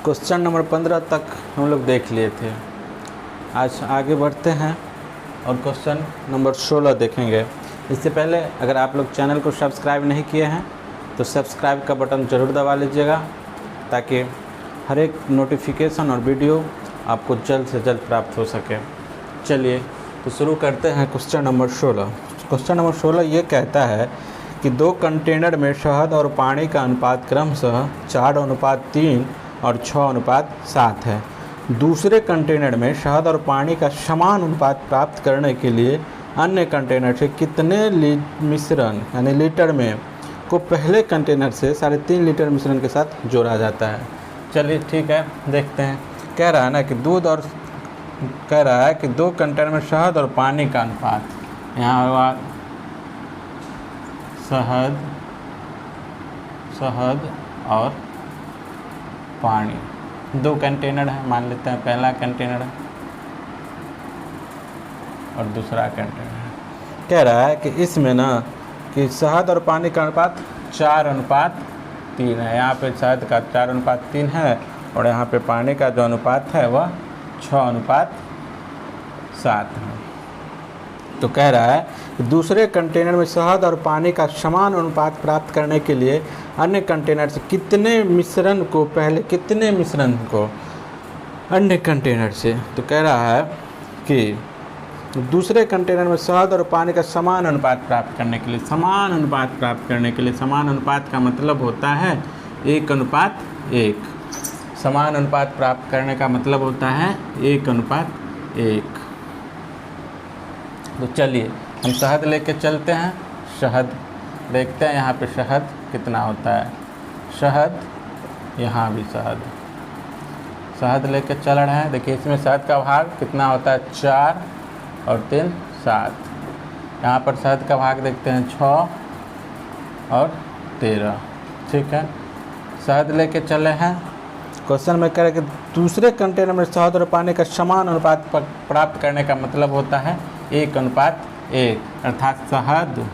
Question number 15 तक हम लोग देख लिए थे। आज आगे बढ़ते हैं और क्वेश्चन नंबर 16 देखेंगे। इससे पहले अगर आप लोग चैनल को सब्सक्राइब नहीं किए हैं तो सब्सक्राइब का बटन ज़रूर दबा लीजिएगा, ताकि हर एक नोटिफिकेशन और वीडियो आपको जल्द से जल्द प्राप्त हो सके। चलिए तो शुरू करते हैं क्वेश्चन नंबर 16। क्वेश्चन नंबर 16 ये कहता है कि 2 कंटेनर में शहद और पानी का अनुपात क्रमशः 4:3 और 6:7 है। दूसरे कंटेनर में शहद और पानी का समान अनुपात प्राप्त करने के लिए अन्य कंटेनर से कितने मिश्रण यानी लीटर में को पहले कंटेनर से 3.5 लीटर मिश्रण के साथ जोड़ा जाता है। चलिए ठीक है, देखते हैं। कह रहा है ना कि कह रहा है कि 2 कंटेनर में शहद और पानी का अनुपात, यहाँ हुआ शहद और पानी। 2 कंटेनर है, मान लेते हैं पहला कंटेनर है और दूसरा कंटेनर है। कह रहा है कि इसमें ना कि शहद और पानी का अनुपात 4:3 है। यहाँ पे शहद का 4:3 है और यहाँ पे पानी का जो अनुपात है वह 6:7 है। तो कह रहा है कि दूसरे कंटेनर में शहद और पानी का समान अनुपात प्राप्त करने के लिए अन्य कंटेनर से कितने मिश्रण को अन्य कंटेनर से, तो कह रहा है कि दूसरे कंटेनर में शहद और पानी का समान अनुपात प्राप्त करने के लिए, समान अनुपात का मतलब होता है 1:1। समान अनुपात प्राप्त करने का मतलब होता है 1:1। तो चलिए हम शहद लेके चलते हैं। शहद देखते हैं यहाँ पे शहद कितना होता है। शहद, यहाँ भी शहद लेके चल रहे हैं। देखिए इसमें शहद का भाग कितना होता है, 4 और 3 7। यहाँ पर शहद का भाग देखते हैं 6 और 13। ठीक है, शहद लेके चले हैं। क्वेश्चन में कह रहे कि दूसरे कंटेनर में शहद और पानी का समान अनुपात प्राप्त करने का मतलब होता है 1:1, अर्थात शहद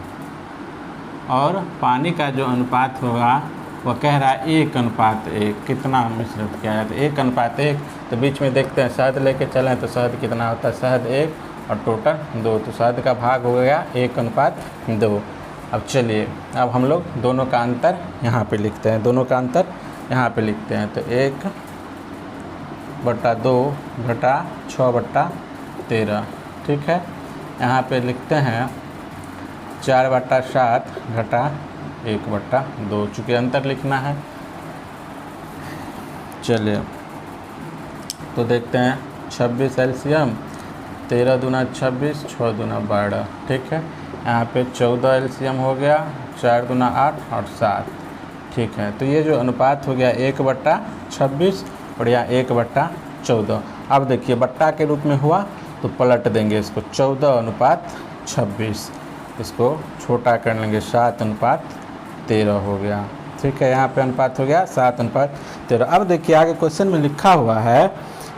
और पानी का जो अनुपात होगा वह कह रहा है 1:1। कितना मिश्रित किया जाता है, 1:1। तो बीच में देखते हैं शहद लेके चलें तो शहद कितना होता है, शहद 1 और टोटल 2। तो शहद का भाग हो गया 1:2। अब चलिए अब हम लोग दोनों का अंतर यहाँ पे लिखते हैं। तो 1/2 घटा 6/13। ठीक है, यहाँ पे लिखते हैं 4/7 घटा 1/2, चूँकि अंतर लिखना है। चलिए तो देखते हैं 26 एलसीएम, 13 दूना 26, 6 दूना 12। ठीक है, यहाँ पे 14 एलसीएम हो गया, 4 दूना 8 और 7। ठीक है, तो ये जो अनुपात हो गया 1/26 और यहाँ 1/14। अब देखिए बट्टा के रूप में हुआ तो पलट देंगे इसको, 14:26। इसको छोटा कर लेंगे, 7:13 हो गया। ठीक है, यहाँ पे अनुपात हो गया 7:13। अब देखिए आगे क्वेश्चन में लिखा हुआ है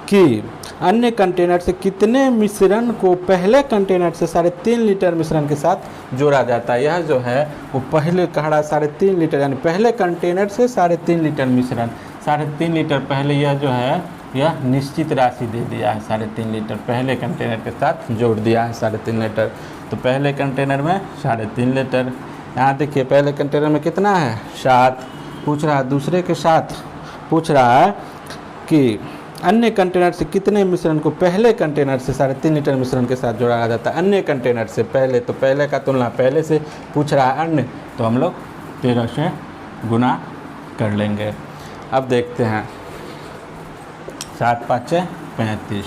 कि अन्य कंटेनर से कितने मिश्रण को पहले कंटेनर से 3.5 लीटर मिश्रण के साथ जोड़ा जाता है। यह जो है वो पहले कह रहा है 3.5 लीटर, यानी पहले कंटेनर से 3.5 लीटर मिश्रण, 3.5 लीटर पहले यह जो है यह निश्चित राशि दे दिया है। 3.5 लीटर पहले कंटेनर के साथ जोड़ दिया है 3.5 लीटर। तो पहले कंटेनर में 3.5 लीटर। यहाँ देखिए पहले कंटेनर में कितना है, 7 पूछ रहा है। दूसरे के साथ पूछ रहा है कि अन्य कंटेनर से कितने मिश्रण को पहले कंटेनर से 3.5 लीटर मिश्रण के साथ जोड़ा जाता है। अन्य कंटेनर से पहले, तो पहले का तुलना पहले से पूछ रहा है अन्य, तो हम लोग 13 से गुना कर लेंगे। अब देखते हैं 7 5 35,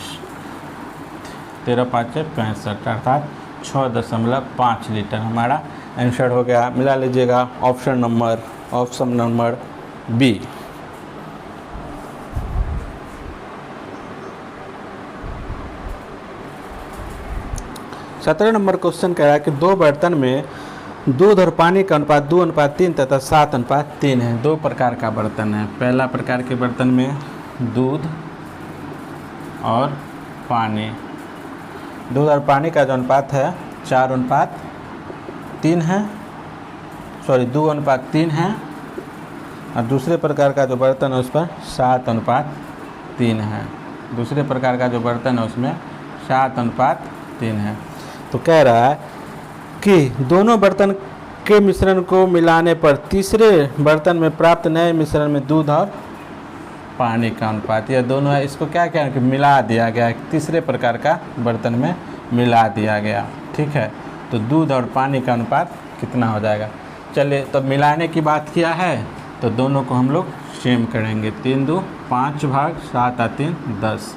13 5 65, अर्थात 6.5 लीटर हमारा आंसर हो गया। मिला लीजिएगा option number B. 17 number question कह रहा है कि 2 बर्तन में दूध और पानी का अनुपात 2:3 तथा 7:3 है। 2 प्रकार का बर्तन है। पहला प्रकार के बर्तन में दूध और पानी, दूध और पानी का जो अनुपात है 4:3 है, 2:3 है। और दूसरे प्रकार का जो बर्तन है उस पर 7:3 है। दूसरे प्रकार का जो बर्तन है उसमें 7:3 है। तो कह रहा है कि दोनों बर्तन के मिश्रण को मिलाने पर तीसरे बर्तन में प्राप्त नए मिश्रण में दूध और पानी का अनुपात, यह दोनों है, इसको क्या क्या कि मिला दिया गया है, तीसरे प्रकार का बर्तन में मिला दिया गया। ठीक है, तो दूध और पानी का अनुपात कितना हो जाएगा। चलिए, तो मिलाने की बात किया है तो दोनों को हम लोग सेम करेंगे। 3 2 5 भाग 7 और 3 10।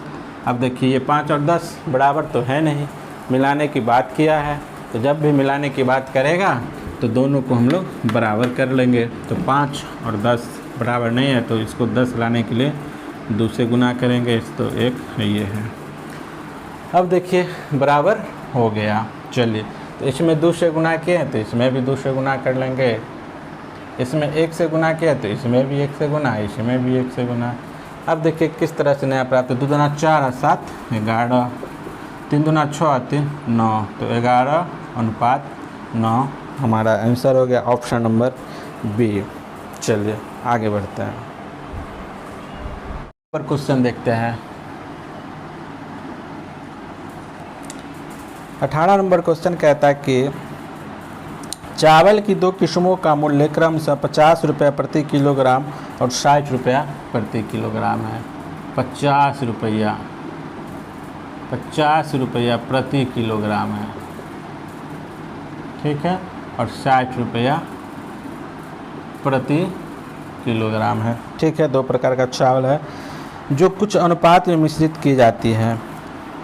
अब देखिए ये 5 और 10 बराबर तो है नहीं, मिलाने की बात किया है, तो जब भी मिलाने की बात करेगा तो दोनों को हम लोग बराबर कर लेंगे। तो 5 और 10 बराबर नहीं है तो इसको 10 लाने के लिए 2 से गुना करेंगे, तो 1 ये है। अब देखिए बराबर हो गया। चलिए, तो इसमें 2 से गुना किए तो इसमें भी 2 से गुना कर लेंगे, इसमें 1 से गुना किया तो इसमें भी 1 से गुना, इसमें भी 1 से गुना। अब देखिए किस तरह से नया प्राप्त, 2 दूना 4 और 7 11, 3 दूना 6 और 3 9, तो 11:9 हमारा आंसर हो गया, ऑप्शन नंबर बी। चलिए आगे बढ़ते हैं, पर क्वेश्चन देखते हैं। 18 नंबर क्वेश्चन कहता है कि चावल की 2 किस्मों का मूल्य क्रमशः 50 रुपये प्रति किलोग्राम और 60 रुपया प्रति किलोग्राम है। 50 रुपया प्रति किलोग्राम है, ठीक है, और 60 रुपया प्रति किलोग्राम है। ठीक है, 2 प्रकार का चावल है जो कुछ अनुपात में मिश्रित की जाती है।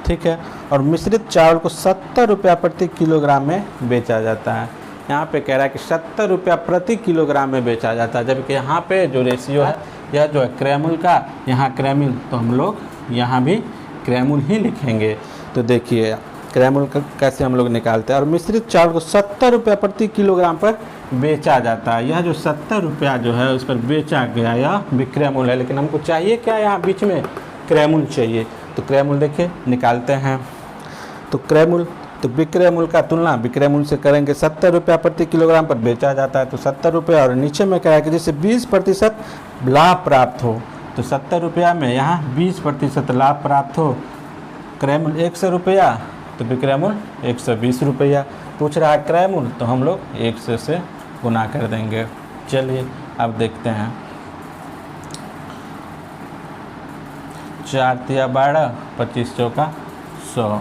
ठीक है, और मिश्रित चावल को 70 रुपया प्रति किलोग्राम में बेचा जाता है। यहाँ पे कह रहा है कि 70 रुपया प्रति किलोग्राम में बेचा जाता है, जबकि यहाँ पे जो रेशियो है यह जो है क्रैमुल का, यहाँ क्रैमुल, तो हम लोग यहाँ भी क्रैमुल ही लिखेंगे। तो देखिए क्रैमुल का कैसे हम लोग निकालते हैं। और मिश्रित चावल को 70 रुपया प्रति किलोग्राम पर बेचा जाता है। यह जो 70 रुपया जो है उस पर बेचा गया यह विक्रयमूल्य है, लेकिन हमको चाहिए क्या, यहाँ बीच में क्रयमूल्य चाहिए। तो क्रयमूल्य देखिए निकालते हैं, तो क्रयमूल्य, तो विक्रय मूल्य का तुलना विक्रय मूल्य से करेंगे। 70 रुपया प्रति किलोग्राम पर बेचा जाता है, तो 70 रुपया, और नीचे में क्या है कि जैसे 20% लाभ प्राप्त हो, तो 70 रुपया में यहाँ 20% लाभ प्राप्त हो। क्रय मूल्य 100 रुपया, तो विक्रय मूल्य 120 रुपया। पूछ रहा है क्रय मूल्य, तो हम लोग 100 से गुना कर देंगे। चलिए अब देखते हैं, 4 तिया 12, 25 चौका 100।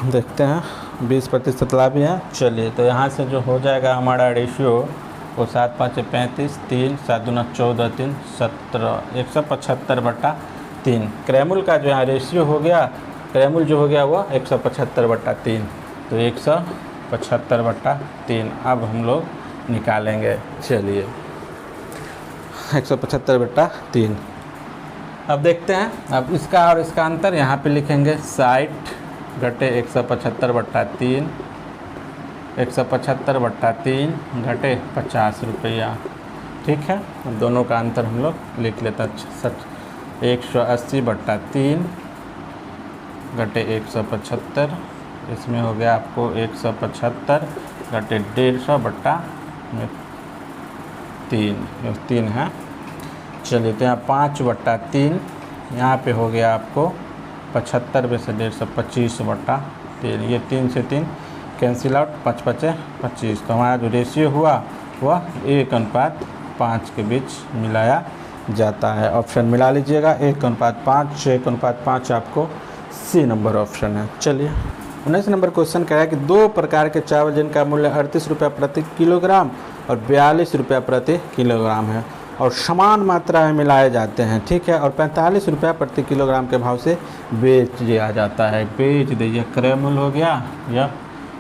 देखते हैं 20% लाभ है। चलिए, तो यहाँ से जो हो जाएगा हमारा रेशियो वो 7 5 35, 3 7 दूना 14, 3 17, 175/3। क्रैमुल का जो यहाँ रेशियो हो गया, क्रैमुल जो हो गया वो 175/3, तो 175/3 अब हम लोग निकालेंगे। चलिए 175/3। अब देखते हैं, अब इसका और इसका अंतर यहाँ पे लिखेंगे, 60 घटे 175/3, 175/3 घटे 50 रुपया। ठीक है, दोनों का अंतर हम लोग लिख लेते हैं। 180/3 घटे 175, इसमें हो गया आपको 175 घटे 150/3, 3 है। चलिए, तो यहाँ 5/3, यहाँ पे हो गया आपको 75 में से 150/3, ये 3 से 3 कैंसिल आउट, 5 5 25। तो हमारा जो रेशियो हुआ वह 1:5 के बीच मिलाया जाता है। ऑप्शन मिला लीजिएगा, 1:5, 1:5 आपको सी नंबर ऑप्शन है। चलिए 19 नंबर क्वेश्चन कह रहा है कि 2 प्रकार के चावल जिनका मूल्य 38 रुपया प्रति किलोग्राम और 42 रुपया प्रति किलोग्राम है और समान मात्रा में मिलाए जाते हैं। ठीक है, और 45 रुपया प्रति किलोग्राम के भाव से बेच दिया जाता है। बेच दीजिए, क्रय मूल्य हो गया या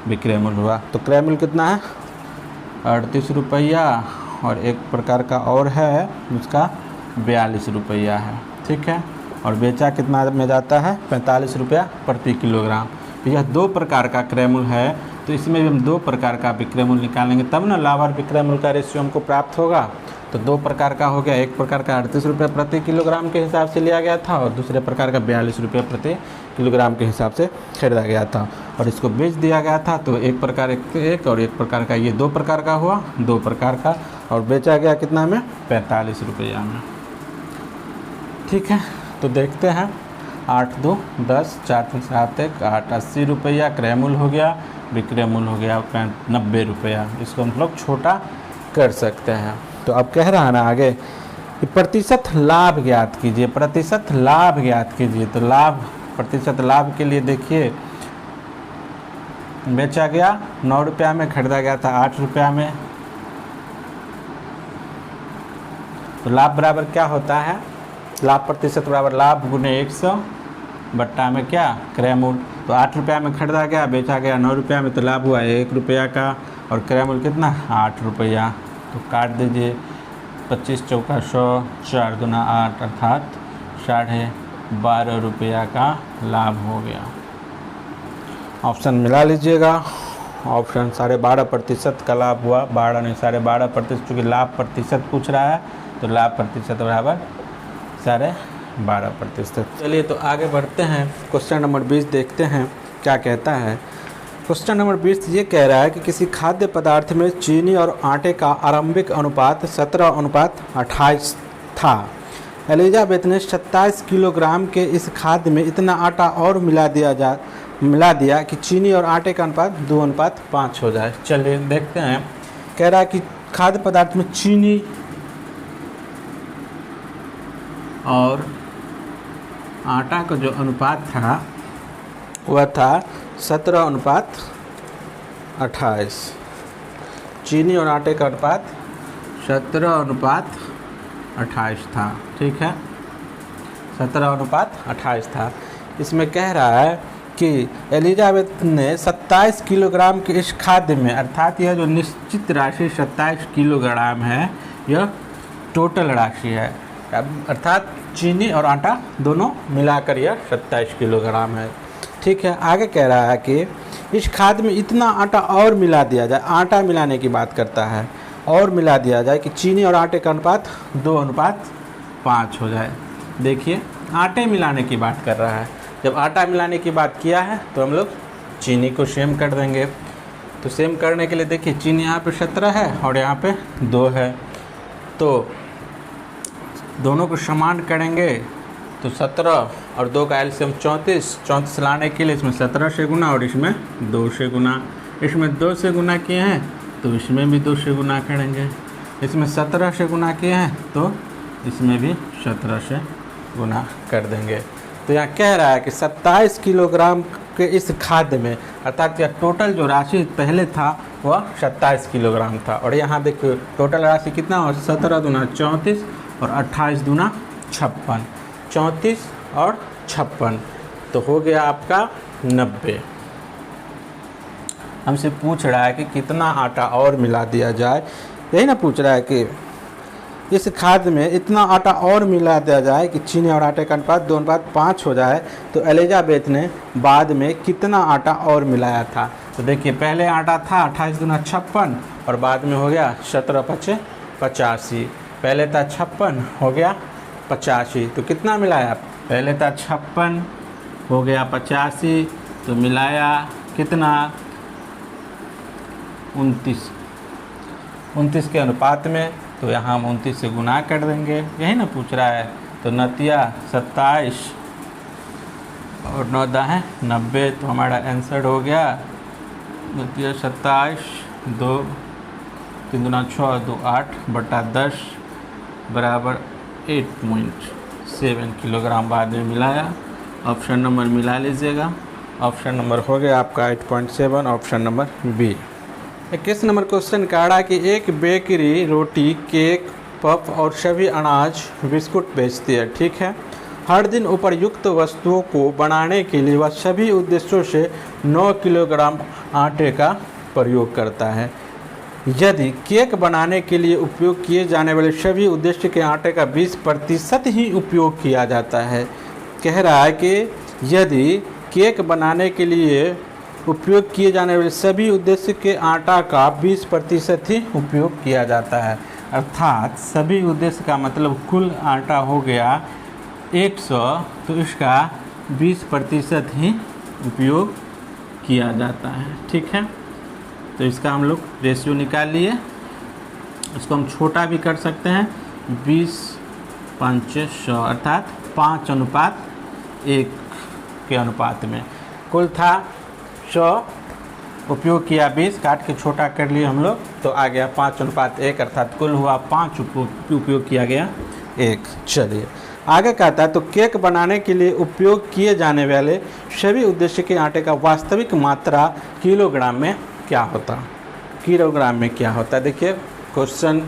विक्रय मूल्य हुआ। तो क्रय मूल्य कितना है, 38 रुपया, और एक प्रकार का और है उसका 42 रुपया है। ठीक है, और बेचा कितना में जाता है, 45 रुपया प्रति किलोग्राम। तो यह 2 प्रकार का क्रय मूल्य है, तो इसमें भी हम 2 प्रकार का विक्रय मूल्य निकालेंगे, तब ना लाभ और विक्रय मूल्य का रेशियो हमको प्राप्त होगा। तो दो प्रकार का हो गया, एक प्रकार का 38 रुपये प्रति किलोग्राम के हिसाब से लिया गया था और दूसरे प्रकार का 42 रुपये प्रति किलोग्राम के हिसाब से खरीदा गया था और इसको बेच दिया गया था। तो एक प्रकार एक और एक प्रकार का, ये दो प्रकार का हुआ, दो प्रकार का, और बेचा गया कितना में, 45 रुपया में। ठीक है, तो देखते हैं 8 2 10 4 3 7 1 8 80 रुपया क्रय मूल्य हो गया, विक्रय मूल्य हो गया 90 रुपया। इसको हम लोग छोटा कर सकते हैं। तो अब कह रहा है ना आगे कि प्रतिशत लाभ ज्ञात कीजिए, प्रतिशत लाभ ज्ञात कीजिए। तो लाभ, प्रतिशत लाभ के लिए देखिए, बेचा गया 9 रुपया में, खरीदा गया था 8 रुपया में। तो लाभ बराबर क्या होता है, लाभ प्रतिशत बराबर लाभ गुने 100 बट्टा में क्या, क्रय मूल्य। तो 8 रुपया में खरीदा गया, बेचा गया 9 रुपया में, तो लाभ हुआ 1 रुपया का और क्रय मूल्य कितना, 8 रुपया। तो काट दीजिए, 25 चौका 100, 4 दूना 8 अर्थात 12.5 रुपया का लाभ हो गया। ऑप्शन मिला लीजिएगा, ऑप्शन 12.5% का लाभ हुआ, 12 नहीं 12.5%, चूँकि लाभ प्रतिशत पूछ रहा है तो लाभ प्रतिशत बराबर 12.5%। चलिए तो आगे बढ़ते हैं, क्वेश्चन नंबर 20 देखते हैं क्या कहता है। क्वेश्चन नंबर 20 ये कह रहा है कि किसी खाद्य पदार्थ में चीनी और आटे का आरंभिक अनुपात 17:28 था। एलिजाबेथ ने 27 किलोग्राम के इस खाद्य में इतना आटा और मिला दिया कि चीनी और आटे का अनुपात 2:5 हो जाए। चलिए देखते हैं, कह रहा है कि खाद्य पदार्थ में चीनी और आटा का जो अनुपात था वह था 17:28। चीनी और आटे का अनुपात 17:28 था। ठीक है, 17:28 था। इसमें कह रहा है कि एलिजाबेथ ने 27 किलोग्राम के इस खाद्य में, अर्थात यह जो निश्चित राशि 27 किलोग्राम है यह टोटल राशि है, अर्थात चीनी और आटा दोनों मिलाकर यह 27 किलोग्राम है। ठीक है, आगे कह रहा है कि इस खाद्य में इतना आटा और मिला दिया जाए, आटा मिलाने की बात करता है, और मिला दिया जाए कि चीनी और आटे का अनुपात 2:5 हो जाए। देखिए आटे मिलाने की बात कर रहा है, जब आटा मिलाने की बात किया है तो हम लोग चीनी को सेम कर देंगे। तो सेम करने के लिए देखिए, चीनी यहाँ पे 17 है और यहाँ पे 2 है, तो दोनों को समान करेंगे तो 17 और 2 का एलसीएम 34 लाने के लिए इसमें 17 से गुना और इसमें 2 से गुना, इसमें 2 से गुना किए हैं तो इसमें भी 2 से गुना करेंगे, इसमें 17 से गुना किए हैं तो इसमें भी 17 से गुना कर देंगे। तो यहाँ कह रहा है कि 27 किलोग्राम के इस खाद्य में, अर्थात यह टोटल जो राशि पहले था वह 27 किलोग्राम था, और यहाँ देखिए टोटल राशि कितना हो, 17 दूना 34 और 28 दूना 56, 34 और 56, तो हो गया आपका 90। हमसे पूछ रहा है कि कितना आटा और मिला दिया जाए, यही ना पूछ रहा है कि इस खाद्य में इतना आटा और मिला दिया जाए कि चीनी और आटे का अनुपात 2:5 हो जाए। तो एलिजाबेथ ने बाद में कितना आटा और मिलाया था। तो देखिए पहले आटा था 28 दूना 56 और बाद में हो गया 17 × 85। पहले था 56 हो गया 85, तो कितना मिलाया, पहले था 56 हो गया 85, तो मिलाया कितना 29 के अनुपात में, तो यहाँ हम 29 से गुना कर देंगे, यही ना पूछ रहा है। तो नतिया 27 और 9 दाएँ 90, तो हमारा आंसर हो गया नतिया 27, 2 3 दूना 6 2 8 बटा 10 बराबर 8.7 किलोग्राम बाद में मिलाया। ऑप्शन नंबर मिला लीजिएगा, ऑप्शन नंबर हो गया आपका 8.7, option number B. 21 number question कह रहा है कि एक बेकरी रोटी, केक, पफ और सभी अनाज बिस्कुट बेचती है। ठीक है, हर दिन उपर्युक्त वस्तुओं को बनाने के लिए वह सभी उद्देश्यों से 9 किलोग्राम आटे का प्रयोग करता है। यदि केक बनाने के लिए उपयोग किए जाने वाले सभी उद्देश्य के आटे का 20% ही उपयोग किया जाता है। कह रहा है कि यदि केक बनाने के लिए उपयोग किए जाने वाले सभी उद्देश्य के आटा का 20% ही उपयोग किया जाता है, अर्थात सभी उद्देश्य का मतलब कुल आटा हो गया 100, तो इसका 20% ही उपयोग किया जाता है। ठीक है, तो इसका हम लोग रेशियो निकाल लिए। इसको हम छोटा भी कर सकते हैं, 20/500 अर्थात 5:1 के अनुपात में। कुल था 100, उपयोग किया 20, काट के छोटा कर लिए हम लोग, तो आ गया 5:1 अर्थात कुल हुआ 5, उपयोग किया गया 1। चलिए आगे कहता है, तो केक बनाने के लिए उपयोग किए जाने वाले सभी उद्देश्य के आटे का वास्तविक मात्रा किलोग्राम में क्या होता? किलोग्राम में क्या होता है? देखिए क्वेश्चन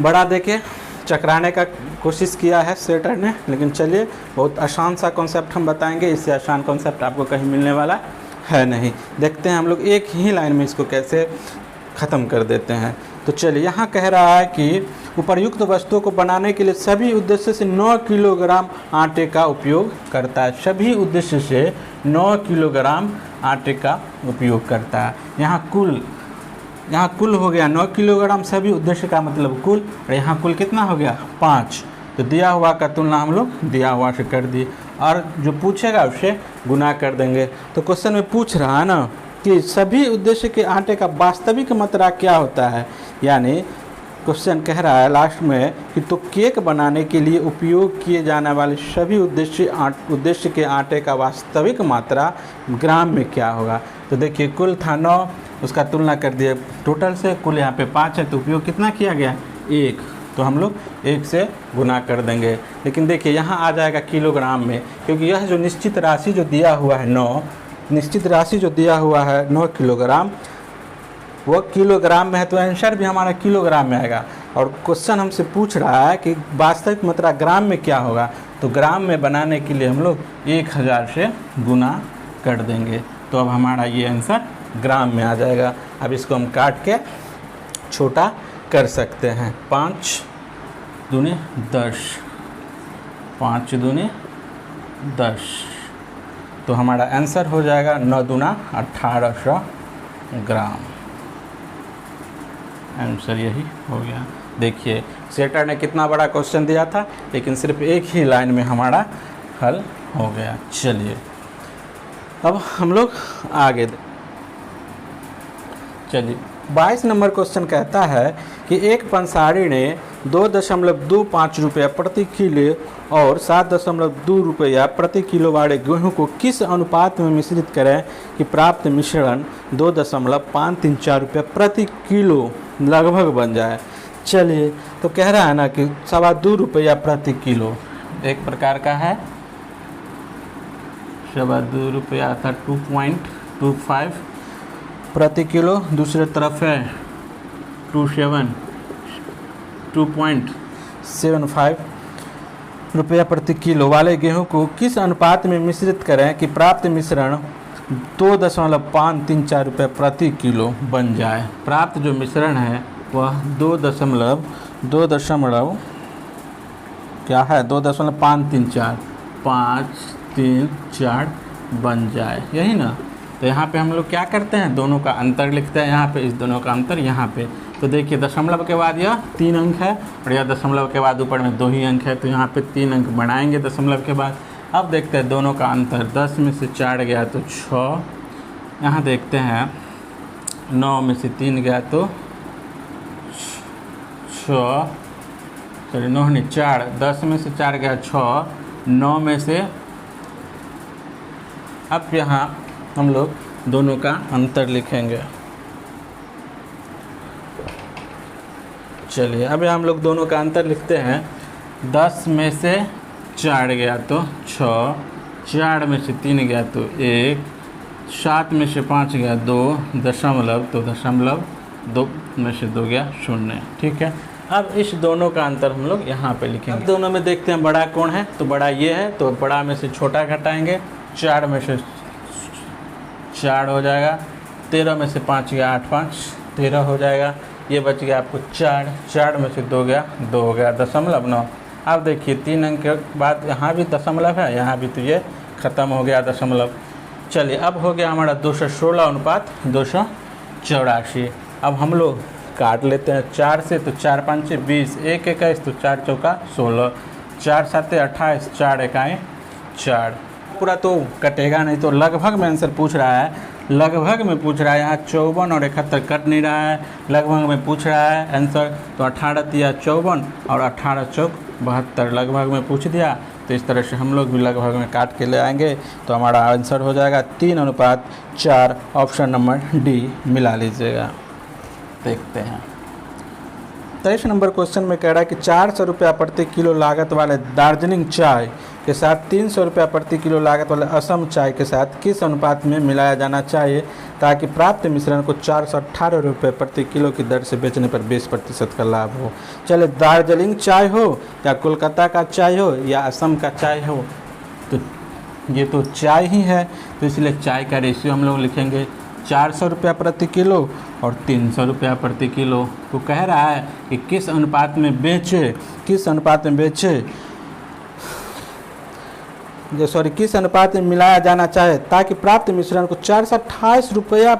बड़ा देके चकराने का कोशिश किया है सेटर ने, लेकिन चलिए बहुत आसान सा कॉन्सेप्ट हम बताएंगे। इससे आसान कॉन्सेप्ट आपको कहीं मिलने वाला है नहीं। देखते हैं हम लोग एक ही लाइन में इसको कैसे ख़त्म कर देते हैं। तो चलिए यहाँ कह रहा है कि उपर्युक्त वस्तुओं को बनाने के लिए सभी उद्देश्य से 9 किलोग्राम आटे का उपयोग करता है। सभी उद्देश्य से 9 किलोग्राम आटे का उपयोग करता है। यहाँ कुल हो गया 9 किलोग्राम, सभी उद्देश्य का मतलब कुल, और यहाँ कुल कितना हो गया 5। तो दिया हुआ का तुलना हम लोग दिया हुआ से कर दिए, और जो पूछेगा उससे गुना कर देंगे। तो क्वेश्चन में पूछ रहा है ना कि सभी उद्देश्य के आटे का वास्तविक मात्रा क्या होता है, यानी क्वेश्चन कह रहा है लास्ट में कि तो केक बनाने के लिए उपयोग किए जाने वाले सभी उद्देश्य के आटे का वास्तविक मात्रा ग्राम में क्या होगा। तो देखिए कुल था 9, उसका तुलना कर दिए टोटल से, कुल यहाँ पे 5 है, तो उपयोग कितना किया गया 1, तो हम लोग 1 से गुना कर देंगे। लेकिन देखिए यहाँ आ जाएगा किलोग्राम में, क्योंकि यह जो निश्चित राशि जो दिया हुआ है 9, निश्चित राशि जो दिया हुआ है 9 किलोग्राम, वो किलोग्राम में है, तो आंसर भी हमारा किलोग्राम में आएगा। और क्वेश्चन हमसे पूछ रहा है कि वास्तविक मात्रा ग्राम में क्या होगा, तो ग्राम में बनाने के लिए हम लोग 1000 से गुना कर देंगे, तो अब हमारा ये आंसर ग्राम में आ जाएगा। अब इसको हम काट के छोटा कर सकते हैं। 5 दूनी 10, 5 दूनी 10, तो हमारा आंसर हो जाएगा 9 दूना 1800 ग्राम। आंसर यही हो गया। देखिए सेटर ने कितना बड़ा क्वेश्चन दिया था, लेकिन सिर्फ एक ही लाइन में हमारा हल हो गया। चलिए अब हम लोग आगे चलिए 22 नंबर क्वेश्चन कहता है कि एक पंसारी ने 2.25 रुपया प्रति किलो और 7.2 रुपया प्रति किलो वाले गेहूं को किस अनुपात में मिश्रित करें कि प्राप्त मिश्रण 2.534 रुपया प्रति किलो लगभग बन जाए। चलिए तो कह रहा है ना कि 2.25 रुपया प्रति किलो एक प्रकार का है, 2.25 रुपया अर्थात 2.25 प्रति किलो, दूसरे तरफ है 2.75 रुपया प्रति किलो वाले गेहूं को किस अनुपात में मिश्रित करें कि प्राप्त मिश्रण 2.534 रुपये प्रति किलो बन जाए। प्राप्त जो मिश्रण है वह 2.534 बन जाए, यही ना। तो यहाँ पे हम लोग क्या करते हैं, दोनों का अंतर लिखते हैं। यहाँ पे इस दोनों का अंतर यहाँ पे, तो देखिए दशमलव के बाद यह 3 अंक है और यह दशमलव के बाद ऊपर में 2 ही अंक है, तो यहाँ पे 3 अंक बढ़ाएंगे दशमलव के बाद। अब देखते हैं दोनों का अंतर, 10 में से 4 गया तो 6, यहाँ देखते हैं 9 में से 3 गया तो 6, सॉरी 9 नहीं 4, 10 में से 4 गया 6, 9 में से, अब यहाँ हम लोग दोनों का अंतर लिखेंगे। चलिए अब हम लोग दोनों का अंतर लिखते हैं। 10 में से 4 गया तो 6, 4 में से 3 गया तो 1, 7 में से 5 गया 2, दशमलव तो दशमलव 2 में से 2 गया 0। ठीक है, अब इस दोनों का अंतर हम लोग यहाँ पे लिखेंगे। अब दोनों में देखते हैं बड़ा कौन है, तो बड़ा ये है, तो बड़ा में से छोटा घटाएंगे। 4 में से 4 हो जाएगा, 13 में से 5 गया 8, 5 13 हो जाएगा। ये बच गया आपको 4, 4 में से 2 गया 2 हो गया, दशमलव 9। अब देखिए 3 अंक के बाद यहाँ भी दशमलव है, यहाँ भी, तो ये ख़त्म हो गया दशमलव। चलिए अब हो गया हमारा 216 अनुपात 284। अब हम लोग काट लेते हैं 4 से, तो 4 5 20, 1 21, तो 4 चौका 16, 4 7 28, 4 1 4। पूरा तो कटेगा नहीं, तो लगभग में आंसर पूछ रहा है, लगभग में पूछ रहा है। यहाँ 54 और 71 कट नहीं रहा है, लगभग में पूछ रहा है आंसर। तो 18 तिया 54 और 18 चौक 72, लगभग में पूछ दिया। तो इस तरह से हम लोग भी लगभग में काट के ले आएंगे, तो हमारा आंसर हो जाएगा 3:4। ऑप्शन नंबर डी मिला लीजिएगा। देखते हैं 23 नंबर क्वेश्चन में कह रहा है कि 400 रुपया प्रति किलो लागत वाले दार्जिलिंग चाय के साथ 300 रुपया प्रति किलो लागत वाले असम चाय के साथ किस अनुपात में मिलाया जाना चाहिए ताकि प्राप्त मिश्रण को 418 रुपये प्रति किलो की दर से बेचने पर 20% का लाभ हो। चले दार्जिलिंग चाय हो या कोलकाता का चाय हो या असम का चाय हो, तो ये तो चाय ही है, तो इसलिए चाय का रेशियो हम लोग लिखेंगे 400 रुपया प्रति किलो और 300 रुपया प्रति किलो। तो कह रहा है कि किस अनुपात में बेचे, किस अनुपात में बेचे, किस अनुपात में मिलाया जाना चाहे ताकि प्राप्त मिश्रण को 428 रुपया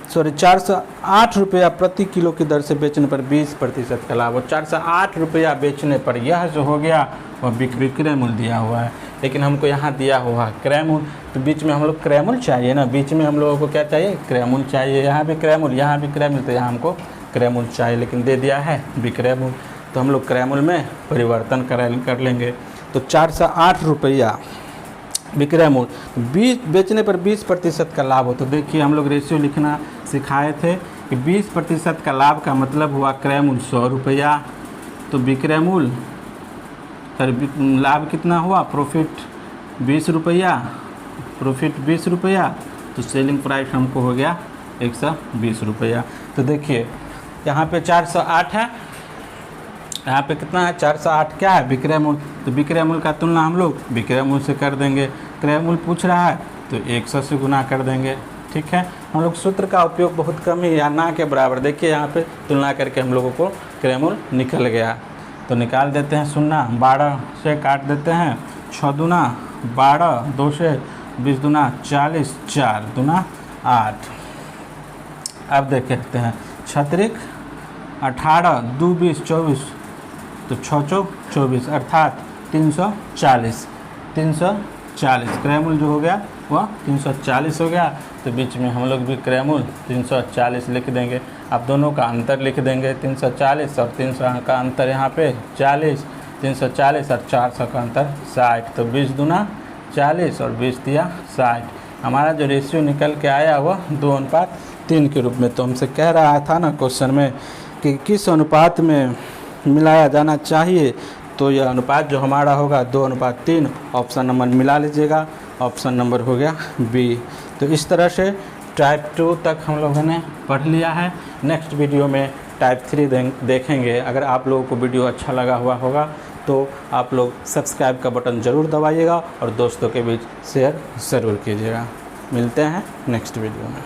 408 रुपया प्रति किलो की दर से बेचने पर 20% का लाभ हो। 408 रुपया बेचने पर यह जो हो गया वह विक्रय मूल्य दिया हुआ है, लेकिन हमको यहाँ दिया हुआ है क्रय मूल्य, तो बीच में हम लोग क्रय मूल्य चाहिए ना, बीच में हम लोगों को क्या चाहिए, क्रय मूल्य चाहिए। यहाँ भी क्रय मूल्य, यहाँ भी क्रय मूल्य, तो यहाँ हमको क्रय मूल्य चाहिए, लेकिन दे दिया है विक्रय मूल्य, तो हम लोग क्रय मूल्य में परिवर्तन कर लेंगे। तो 408 रुपया विक्रय मूल्य, 20 बेचने पर 20% का लाभ हो। तो देखिए हम लोग रेशियो लिखना सिखाए थे कि 20% का लाभ का मतलब हुआ क्रय मूल्य 100 रुपया, तो विक्रय मूल्य लाभ कितना हुआ, प्रॉफिट 20 रुपया, प्रॉफिट 20 रुपया, तो सेलिंग प्राइस हमको हो गया 120 रुपया। तो देखिए यहाँ पे 408 है, यहाँ पे कितना है 408 क्या है, विक्रय मूल्य, तो विक्रय मूल्य का तुलना हम लोग विक्रय मूल्य से कर देंगे। क्रय मूल्य पूछ रहा है तो 100 से गुना कर देंगे। ठीक है, हम लोग सूत्र का उपयोग बहुत कम ही या ना के बराबर, देखिए यहाँ पे तुलना करके हम लोगों को क्रय मूल्य निकल गया। तो निकाल देते हैं, 0 12 से काट देते हैं, 6 दूना 12, 2 से 20 दूना 40, 4 दूना 8। अब देखते हैं 36 18 2 20 24, तो 6 चौक 24 अर्थात 340 क्रय मूल्य जो हो गया वह 340 हो गया। तो बीच में हम लोग भी क्रय मूल्य 340 लिख देंगे। अब दोनों का अंतर लिख देंगे, 340 और 300 का अंतर यहाँ पे 40, 340 और 400 का अंतर 60, तो 20 दूना 40 और 20 दिया 60। हमारा जो रेशियो निकल के आया वह 2:3 के रूप में। तो हमसे कह रहा था ना क्वेश्चन में कि किस अनुपात में मिलाया जाना चाहिए, तो यह अनुपात जो हमारा होगा 2:3। ऑप्शन नंबर मिला लीजिएगा, ऑप्शन नंबर हो गया बी। तो इस तरह से टाइप 2 तक हम लोगों ने पढ़ लिया है। नेक्स्ट वीडियो में टाइप 3 देखेंगे। अगर आप लोगों को वीडियो अच्छा लगा हुआ होगा तो आप लोग सब्सक्राइब का बटन ज़रूर दबाइएगा और दोस्तों के बीच शेयर ज़रूर कीजिएगा। मिलते हैं नेक्स्ट वीडियो में।